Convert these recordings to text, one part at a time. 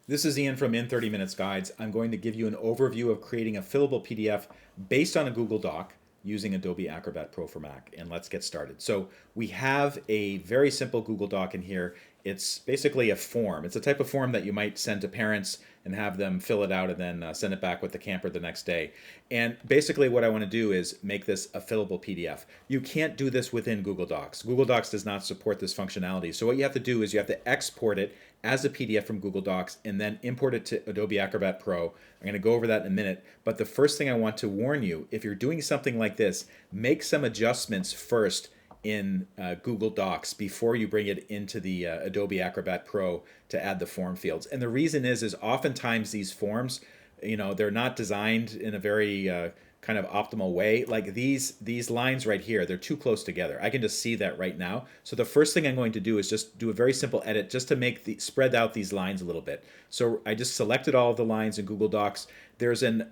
This is Ian from In 30 Minutes Guides. I'm going to give you an overview of creating a fillable PDF based on a Google Doc using Adobe Acrobat Pro for Mac. And let's get started. So we have a very simple Google Doc in here. It's basically a form. It's a type of form that you might send to parents and have them fill it out and then send it back with the camper the next day. And basically what I want to do is make this a fillable PDF. You can't do this within Google Docs. Google Docs does not support this functionality. So what you have to do is you have to export it as a PDF from Google Docs and then import it to Adobe Acrobat Pro. I'm going to go over that in a minute. But the first thing I want to warn you, if you're doing something like this, make some adjustments first in Google Docs before you bring it into the Adobe Acrobat Pro to add the form fields. And the reason is oftentimes these forms, they're not designed in a very kind of optimal way. Like these lines right here, they're too close together. I can just see that right now. So the first thing I'm going to do is just do a very simple edit just to make spread out these lines a little bit. So I just selected all of the lines in Google Docs. There's an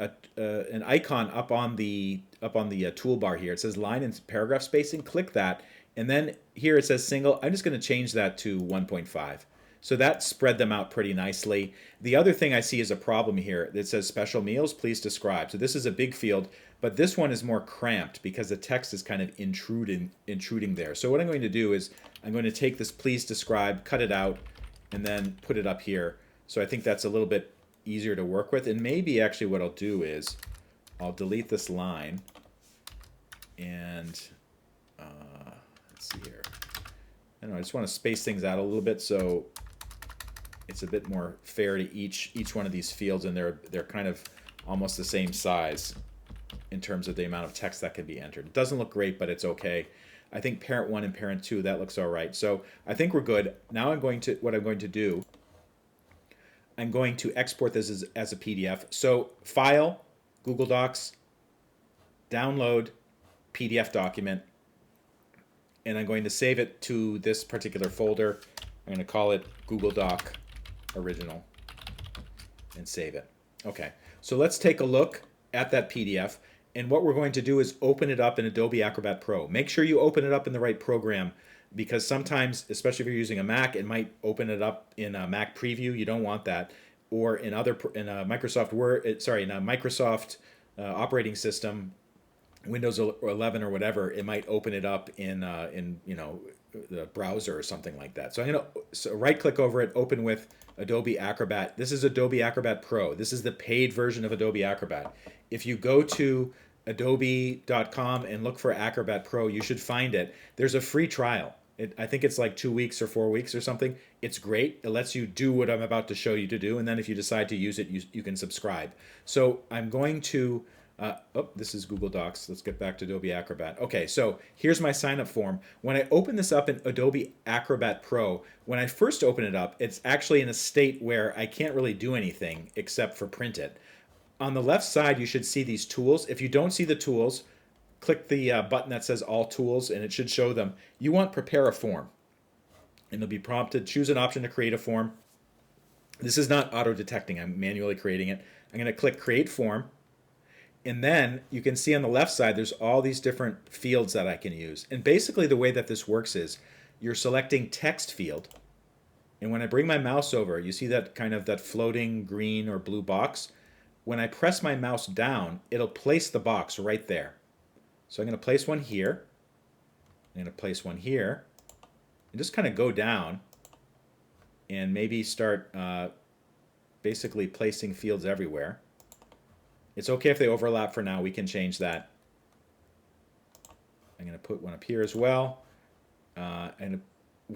icon up on the toolbar here. It says line and paragraph spacing. Click that, and then here it says single. I'm just going to change that to 1.5. So that spread them out pretty nicely. The other thing I see is a problem here that says special meals, please describe. So this is a big field, but this one is more cramped because the text is kind of intruding there. So what I'm going to do is I'm going to take this please describe, cut it out, and then put it up here. So I think that's a little bit easier to work with. And maybe actually what I'll do is I'll delete this line and let's see here. I don't know, I just want to space things out a little bit so it's a bit more fair to each one of these fields, and they're kind of almost the same size in terms of the amount of text that can be entered. It doesn't look great, but it's okay. I think parent 1 and parent 2, that looks all right. So I think we're good. Now what I'm going to do, I'm going to export this as a PDF. So File, Google Docs, Download, PDF document, and I'm going to save it to this particular folder. I'm going to call it Google Doc Original and save it. Okay, so let's take a look at that PDF, and what we're going to do is open it up in Adobe Acrobat Pro. Make sure you open it up in the right program, because sometimes, especially if you're using a Mac, it might open it up in a Mac Preview. You don't want that, or in a Microsoft Word. In a Microsoft operating system, Windows 11 or whatever, it might open it up in the browser or something like that. So I'm going to right click over it, open with Adobe Acrobat. This is Adobe Acrobat Pro. This is the paid version of Adobe Acrobat. If you go to adobe.com and look for Acrobat Pro, you should find it. There's a free trial. I think it's like 2 weeks or 4 weeks or something. It's great. It lets you do what I'm about to show you to do. And then if you decide to use it, you can subscribe. So I'm going to this is Google Docs. Let's get back to Adobe Acrobat. Okay, so here's my sign up form. When I open this up in Adobe Acrobat Pro, when I first open it up, it's actually in a state where I can't really do anything except for print it. On the left side, you should see these tools. If you don't see the tools, click the button that says All Tools, and it should show them. You want Prepare a Form, and you'll be prompted, choose an option to create a form. This is not auto-detecting. I'm manually creating it. I'm going to click Create Form. And then you can see on the left side, there's all these different fields that I can use. And basically the way that this works is you're selecting text field. And when I bring my mouse over, you see that kind of that floating green or blue box. When I press my mouse down, it'll place the box right there. So I'm going to place one here. I'm going to place one here. And just kind of go down and maybe start basically placing fields everywhere. It's okay if they overlap for now. We can change that. I'm going to put one up here as well. And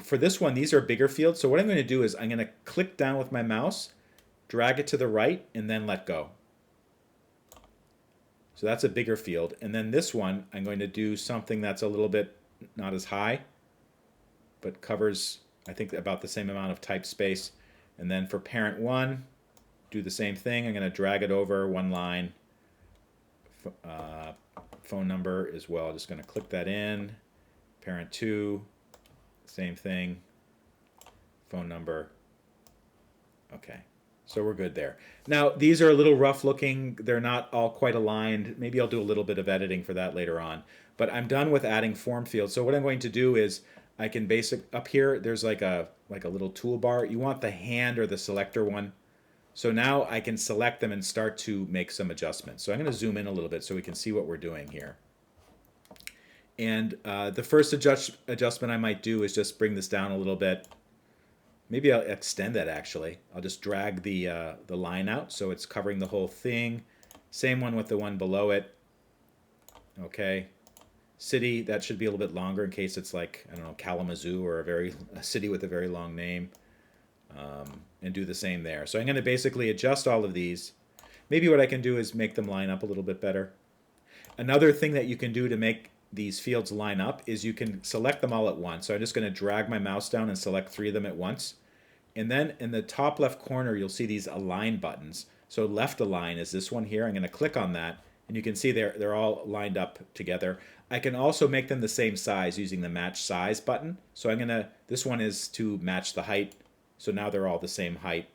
for this one, these are bigger fields. So what I'm going to do is I'm going to click down with my mouse, drag it to the right, and then let go. So that's a bigger field. And then this one, I'm going to do something that's a little bit not as high, but covers, I think, about the same amount of type space. And then for parent 1, do the same thing. I'm going to drag it over one line. Phone number as well. Just going to click that in. Parent 2, same thing. Phone number. Okay, so we're good there. Now these are a little rough looking. They're not all quite aligned. Maybe I'll do a little bit of editing for that later on. But I'm done with adding form fields. So what I'm going to do is I can up here. There's like a little toolbar. You want the hand or the selector one. So now I can select them and start to make some adjustments. So I'm going to zoom in a little bit so we can see what we're doing here. And the first adjustment I might do is just bring this down a little bit. Maybe I'll extend that actually. I'll just drag the line out so it's covering the whole thing. Same one with the one below it. Okay. City, that should be a little bit longer in case it's like, I don't know, Kalamazoo or a city with a very long name. And do the same there. So I'm going to basically adjust all of these. Maybe what I can do is make them line up a little bit better. Another thing that you can do to make these fields line up is you can select them all at once. So I'm just going to drag my mouse down and select 3 of them at once. And then in the top left corner, you'll see these align buttons. So left align is this one here. I'm going to click on that. And you can see they're all lined up together. I can also make them the same size using the match size button. So this one is to match the height. So now they're all the same height.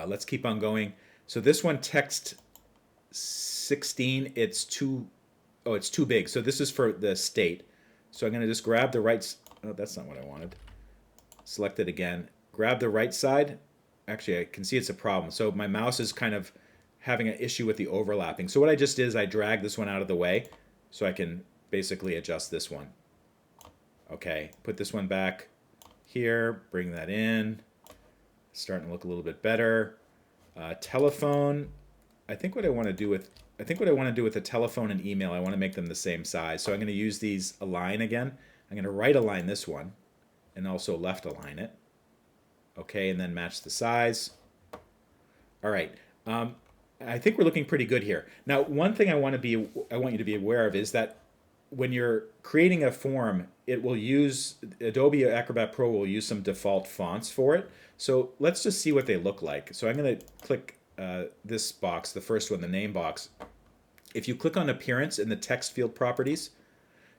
Let's keep on going. So this one, text 16, it's too big. So this is for the state. So I'm going to just grab the oh, that's not what I wanted. Select it again. Grab the right side. Actually, I can see it's a problem. So my mouse is kind of having an issue with the overlapping. So what I just did is I dragged this one out of the way so I can basically adjust this one. Okay, put this one back here, bring that in. Starting to look a little bit better. Telephone. I think what I want to do with the telephone and email, I want to make them the same size. So I'm going to use these align again. I'm going to right align this one and also left align it. Okay, and then match the size. All right. I think we're looking pretty good here. Now, one thing I want you to be aware of is that when you're creating a form, Adobe Acrobat Pro will use some default fonts for it. So let's just see what they look like. So I'm going to click this box, the first one, the name box. If you click on Appearance in the text field properties,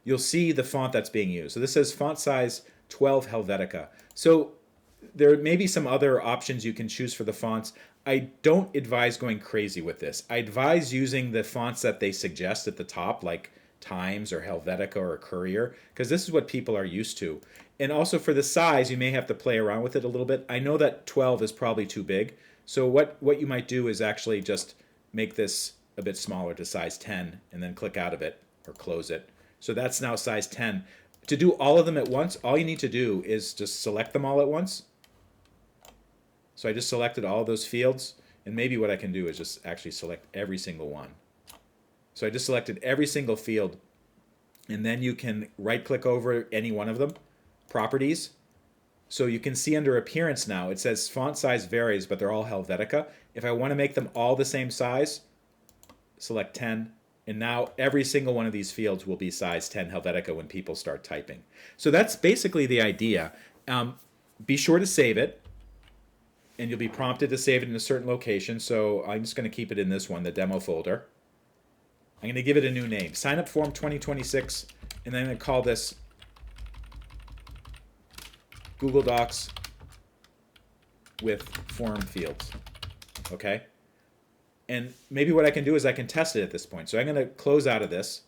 you'll see the font that's being used. So this says font size 12 Helvetica. So there may be some other options you can choose for the fonts. I don't advise going crazy with this. I advise using the fonts that they suggest at the top, like Times or Helvetica or Courier, because this is what people are used to. And also for the size, you may have to play around with it a little bit. I know that 12 is probably too big. So what you might do is actually just make this a bit smaller to size 10 and then click out of it or close it. So that's now size 10. To do all of them at once, all you need to do is just select them all at once. So I just selected all those fields, and maybe what I can do is just actually select every single one. So I just selected every single field, and then you can right-click over any one of them, Properties. So you can see under Appearance now, it says font size varies, but they're all Helvetica. If I want to make them all the same size, select 10, and now every single one of these fields will be size 10 Helvetica when people start typing. So that's basically the idea. Be sure to save it, and you'll be prompted to save it in a certain location. So I'm just going to keep it in this one, the demo folder. I'm going to give it a new name, Sign Up Form 2026, and then I'm going to call this Google Docs with form fields. Okay? And maybe what I can do is I can test it at this point. So I'm going to close out of this.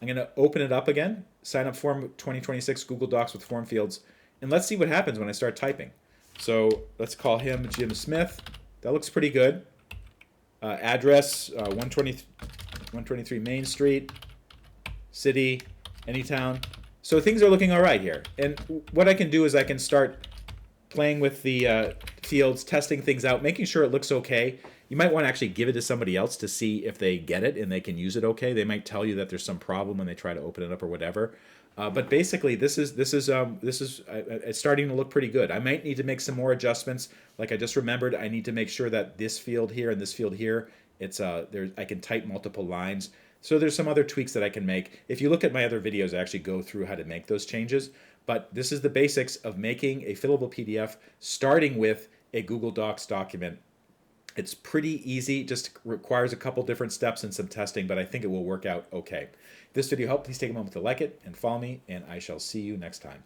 I'm going to open it up again, Sign Up Form 2026 Google Docs with form fields, and let's see what happens when I start typing. So let's call him Jim Smith. That looks pretty good. Address, 123 Main Street. City, Anytown. So things are looking all right here. And what I can do is I can start playing with the fields, testing things out, making sure it looks okay. You might want to actually give it to somebody else to see if they get it and they can use it okay. They might tell you that there's some problem when they try to open it up or whatever. But basically, this is it's starting to look pretty good. I might need to make some more adjustments. Like I just remembered, I need to make sure that this field here and this field here, I can type multiple lines. So there's some other tweaks that I can make. If you look at my other videos, I actually go through how to make those changes. But this is the basics of making a fillable PDF, starting with a Google Docs document. It's pretty easy, just requires a couple different steps and some testing, but I think it will work out okay. If this video helped, please take a moment to like it and follow me, and I shall see you next time.